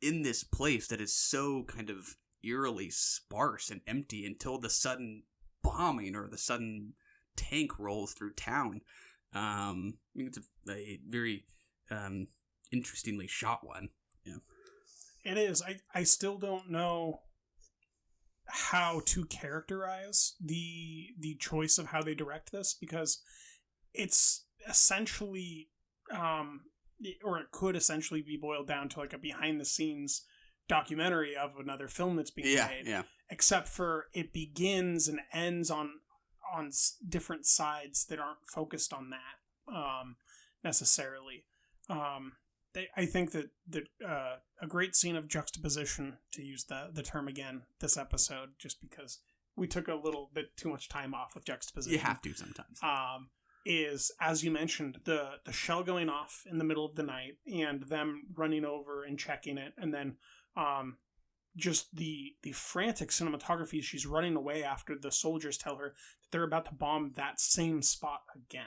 in this place that is so kind of eerily sparse and empty until the sudden bombing or the sudden tank rolls through town. I think it's a very interestingly shot one. Yeah, it is. I still don't know how to characterize the choice of how they direct this, because it's essentially or it could essentially be boiled down to like a behind the scenes documentary of another film that's being made. Yeah. Except for it begins and ends on different sides that aren't focused on that necessarily. I think that a great scene of juxtaposition, to use the term again this episode, just because we took a little bit too much time off with juxtaposition. You have to sometimes. Is, as you mentioned, the shell going off in the middle of the night and them running over and checking it, and then just the frantic cinematography. She's running away after the soldiers tell her that they're about to bomb that same spot again.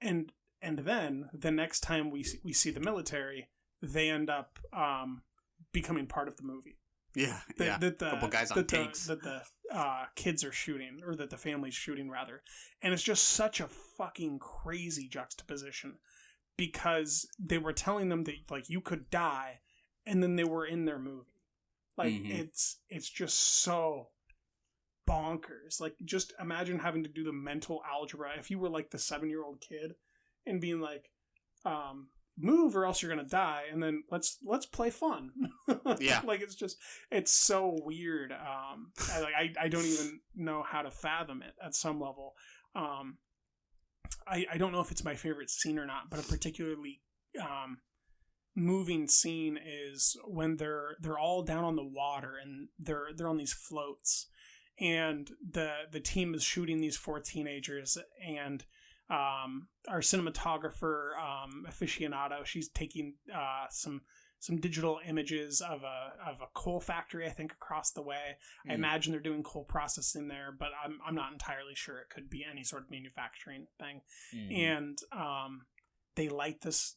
And then the next time we see the military, they end up becoming part of the movie. Yeah, couple guys on tanks. That the kids are shooting, or that the family's shooting, rather. And it's just such a fucking crazy juxtaposition, because they were telling them that, like, you could die, and then they were in their movie. Like, it's just so bonkers. Like, just imagine having to do the mental algebra if you were, like, the 7-year-old kid and being like, move or else you're gonna die, and then let's play fun. Yeah. Like, it's so weird. I don't even know how to fathom it at some level. I don't know if it's my favorite scene or not, but a particularly moving scene is when they're all down on the water and they're on these floats, and the team is shooting these 4 teenagers, and our cinematographer aficionado, she's taking some digital images of a coal factory, I think, across the way. I imagine they're doing coal processing there, but I'm not entirely sure. It could be any sort of manufacturing thing. And they light this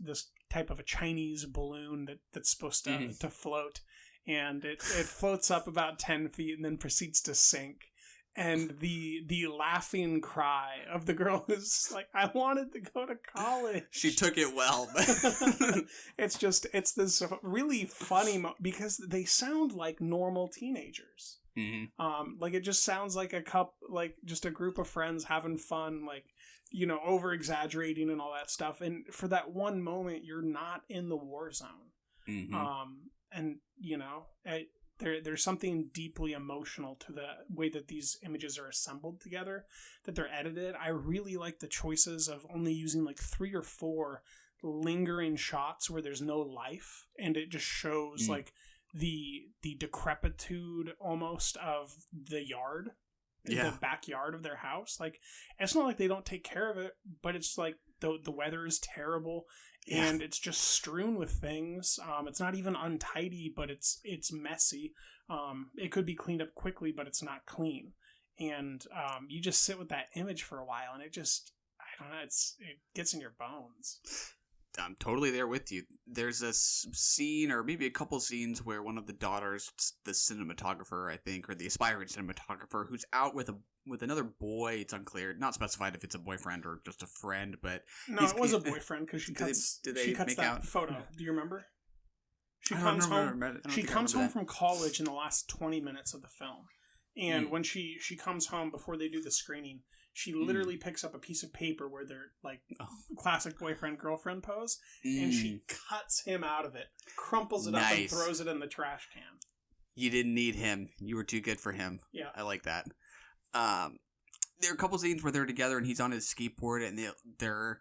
type of a Chinese balloon that's supposed to float, and it floats up about 10 feet and then proceeds to sink. And the laughing cry of the girl is like, I wanted to go to college. She took it well. It's this really funny because they sound like normal teenagers. Like, it just sounds like just a group of friends having fun, like, you know, over exaggerating and all that stuff. And for that one moment, you're not in the war zone. And you know, there's something deeply emotional to the way that these images are assembled together, that they're edited. I really like the choices of only using like 3 or 4 lingering shots where there's no life, and it just shows like the decrepitude almost of the yard, the backyard of their house. Like, it's not like they don't take care of it, but it's like the weather is terrible. And it's just strewn with things. It's not even untidy, but it's messy. It could be cleaned up quickly, but it's not clean. And you just sit with that image for a while, and it just, I don't know, it gets in your bones. I'm totally there with you. There's a scene, or maybe a couple scenes, where one of the daughters, the cinematographer, I think, or the aspiring cinematographer, who's out with another boy. It's unclear, not specified if it's a boyfriend or just a friend, but no, it was a boyfriend, because she cuts that out? Photo. Do you remember? She comes home from college in the last 20 minutes of the film, and when she comes home before they do the screening, she literally picks up a piece of paper where they're like classic boyfriend-girlfriend pose, and she cuts him out of it, crumples it up, and throws it in the trash can. You didn't need him. You were too good for him. Yeah. I like that. There are a couple scenes where they're together and he's on his skateboard, and they're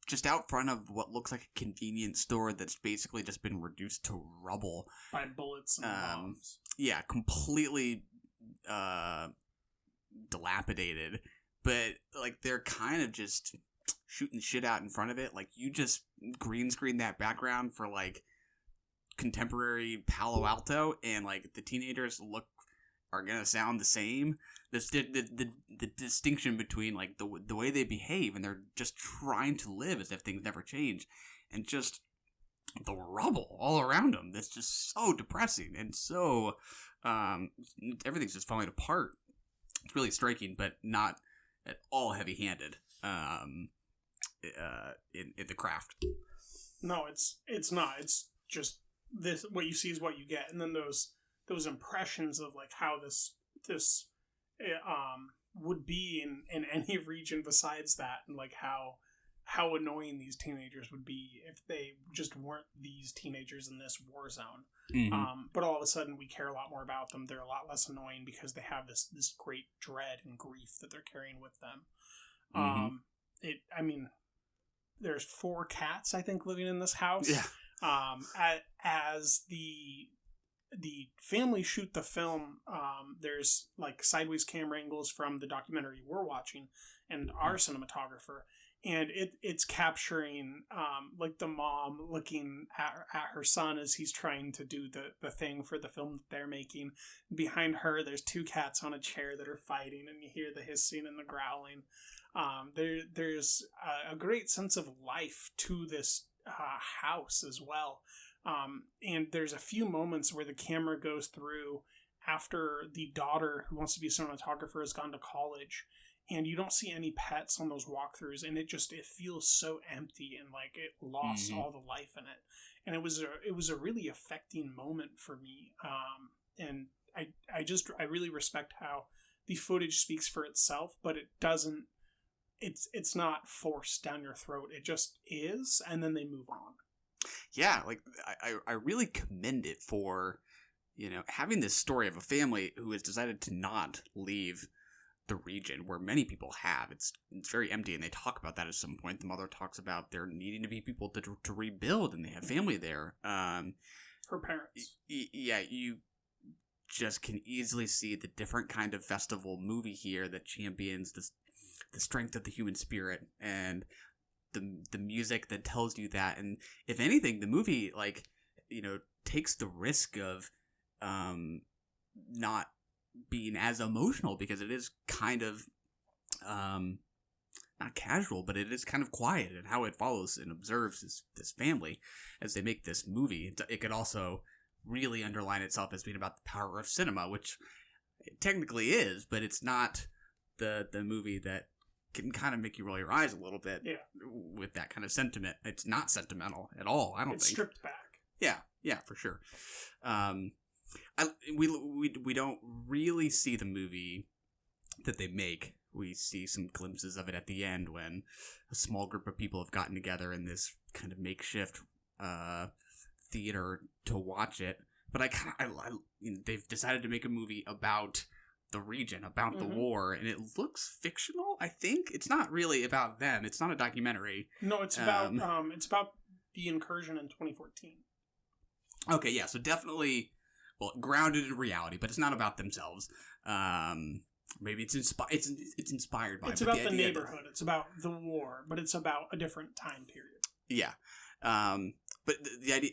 just out front of what looks like a convenience store that's basically just been reduced to rubble by bullets and bombs. Yeah, completely dilapidated. But like, they're kind of just shooting shit out in front of it. Like, you just green screen that background for like contemporary Palo Alto, and like the teenagers are gonna sound the same. The distinction between like the way they behave, and they're just trying to live as if things never change, and just the rubble all around them. That's just so depressing, and so everything's just falling apart. It's really striking, but not at all heavy-handed in the craft. No, it's not. It's just this. What you see is what you get, and then those impressions of like how this would be in any region besides that, and like how annoying these teenagers would be if they just weren't these teenagers in this war zone. But all of a sudden we care a lot more about them. They're a lot less annoying because they have this great dread and grief that they're carrying with them. I mean, there's 4 cats, I think, living in this house. Yeah. As the the family shoot the film. There's like sideways camera angles from the documentary we're watching and our cinematographer, and it's capturing like the mom looking at her son as he's trying to do the thing for the film that they're making. Behind her, there's two cats on a chair that are fighting, and you hear the hissing and the growling. There's a great sense of life to this house as well. And there's a few moments where the camera goes through after the daughter who wants to be a cinematographer has gone to college, and you don't see any pets on those walkthroughs, and it feels so empty and like it lost all the life in it. And it was a really affecting moment for me. And I really respect how the footage speaks for itself, but it doesn't. It's not forced down your throat. It just is, and then they move on. Yeah, like I really commend it for, having this story of a family who has decided to not leave the region where many people have. It's very empty, and they talk about that at some point. The mother talks about there needing to be people to rebuild, and they have family there. Her parents. Yeah, you just can easily see the different kind of festival movie here that champions the strength of the human spirit and the music that tells you that. And if anything, the movie takes the risk of not being as emotional, because it is kind of not casual, but it is kind of quiet in how it follows and observes this family as they make this movie. It could also really underline itself as being about the power of cinema, which it technically is, but it's not the movie that can kind of make you roll your eyes a little bit with that kind of sentiment. It's not sentimental at all, I don't think. It's stripped back. Yeah, for sure. We don't really see the movie that they make. We see some glimpses of it at the end when a small group of people have gotten together in this kind of makeshift theater to watch it. But they've decided to make a movie about the region, about the war, and it looks fictional. I think it's not really about them. It's not a documentary. No, it's about the incursion in 2014. Okay, yeah, so definitely, grounded in reality, but it's not about themselves. Maybe it's inspired by. It's about the neighborhood. It's about the war, but it's about a different time period. Yeah, but the idea,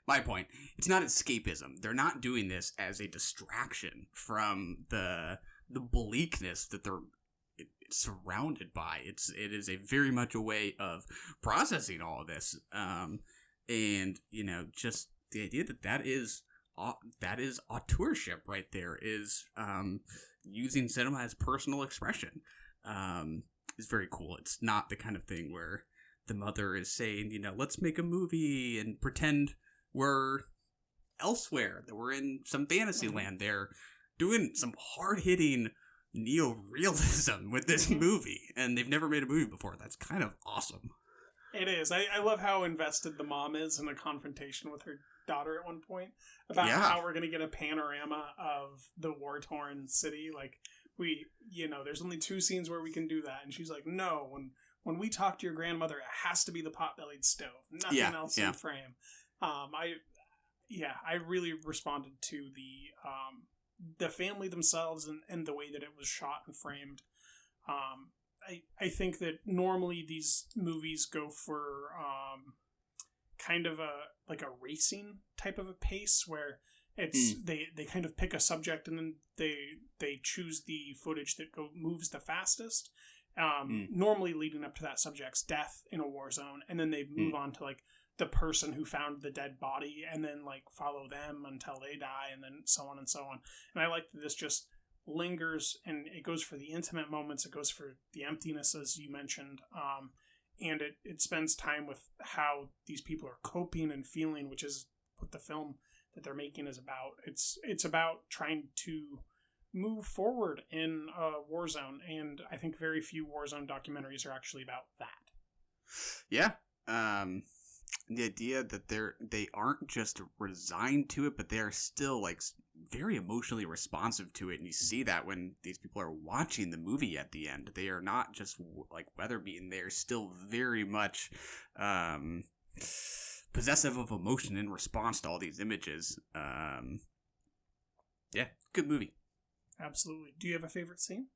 my point, it's not escapism. They're not doing this as a distraction from the bleakness that they're surrounded by. It is a very much a way of processing all of this, and just the idea that is auteurship right there, is using cinema as personal expression, is very cool. It's not the kind of thing where the mother is saying, let's make a movie and pretend we're elsewhere, that we're in some fantasy land. They're doing some hard-hitting neo-realism with this movie, and they've never made a movie before. That's kind of awesome. It is. I love how invested the mom is in a confrontation with her daughter at one point about how we're going to get a panorama of the war-torn city. Like, there's only 2 scenes where we can do that. And she's like, no, when we talk to your grandmother, it has to be the pot-bellied stove. Nothing else in frame. I really responded to the family themselves and the way that it was shot and framed. I think that normally these movies go for kind of a racing type of a pace, where it's they kind of pick a subject and then they choose the footage that moves the fastest. Normally leading up to that subject's death in a war zone, and then they move on to the person who found the dead body, and then follow them until they die, and then so on and so on. And I like that this just lingers, and it goes for the intimate moments, it goes for the emptiness, as you mentioned, and it spends time with how these people are coping and feeling, which is what the film that they're making is about. It's about trying to move forward in a war zone, and I think very few war zone documentaries are actually about that. Yeah. The idea that they aren't just resigned to it, but they're still very emotionally responsive to it, and you see that when these people are watching the movie at the end. They are not just weather beaten; they're still very much possessive of emotion in response to all these images. Yeah, good movie. Absolutely. Do you have a favorite scene?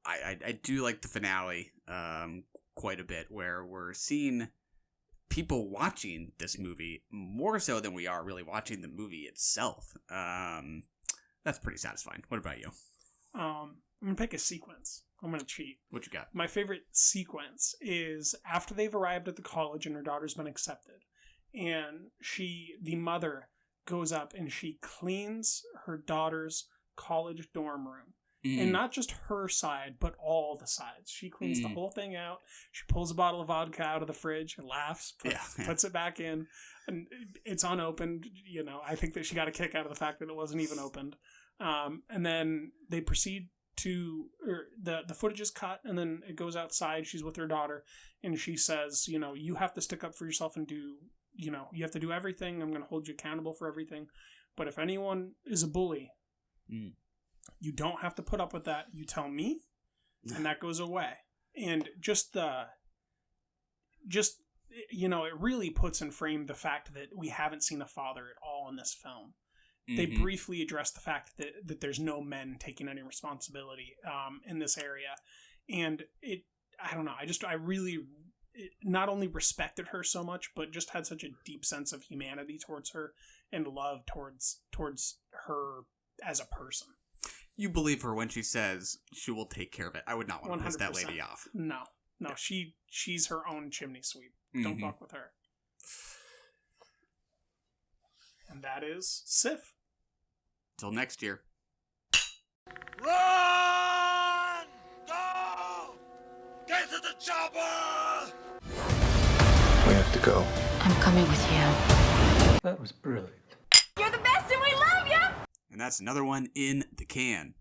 I do like the finale quite a bit, where we're seeing people watching this movie more so than we are really watching the movie itself. That's pretty satisfying. What about you? I'm going to pick a sequence. I'm going to cheat. What you got? My favorite sequence is after they've arrived at the college and her daughter's been accepted. And the mother goes up and she cleans her daughter's college dorm room. And not just her side, but all the sides. She cleans the whole thing out. She pulls a bottle of vodka out of the fridge and laughs, puts it back in. And it's unopened. You know, I think that she got a kick out of the fact that it wasn't even opened. And then they proceed the footage is cut, and then it goes outside. She's with her daughter, and she says, you know, you have to stick up for yourself and do, you know, you have to do everything. I'm going to hold you accountable for everything. But if anyone is a bully, you don't have to put up with that. You tell me, and that goes away. And you know, it really puts in frame the fact that we haven't seen a father at all in this film. They briefly address the fact that there's no men taking any responsibility in this area. And I don't know, I really not only respected her so much, but just had such a deep sense of humanity towards her and love towards her as a person. You believe her when she says she will take care of it. I would not want to piss that lady off. No, yeah. She's her own chimney sweep. Don't fuck with her. And that is SIFF. Till next year. Run! Go! Get to the chopper! We have to go. I'm coming with you. That was brilliant. You're the best and we love you! And that's another one in the can.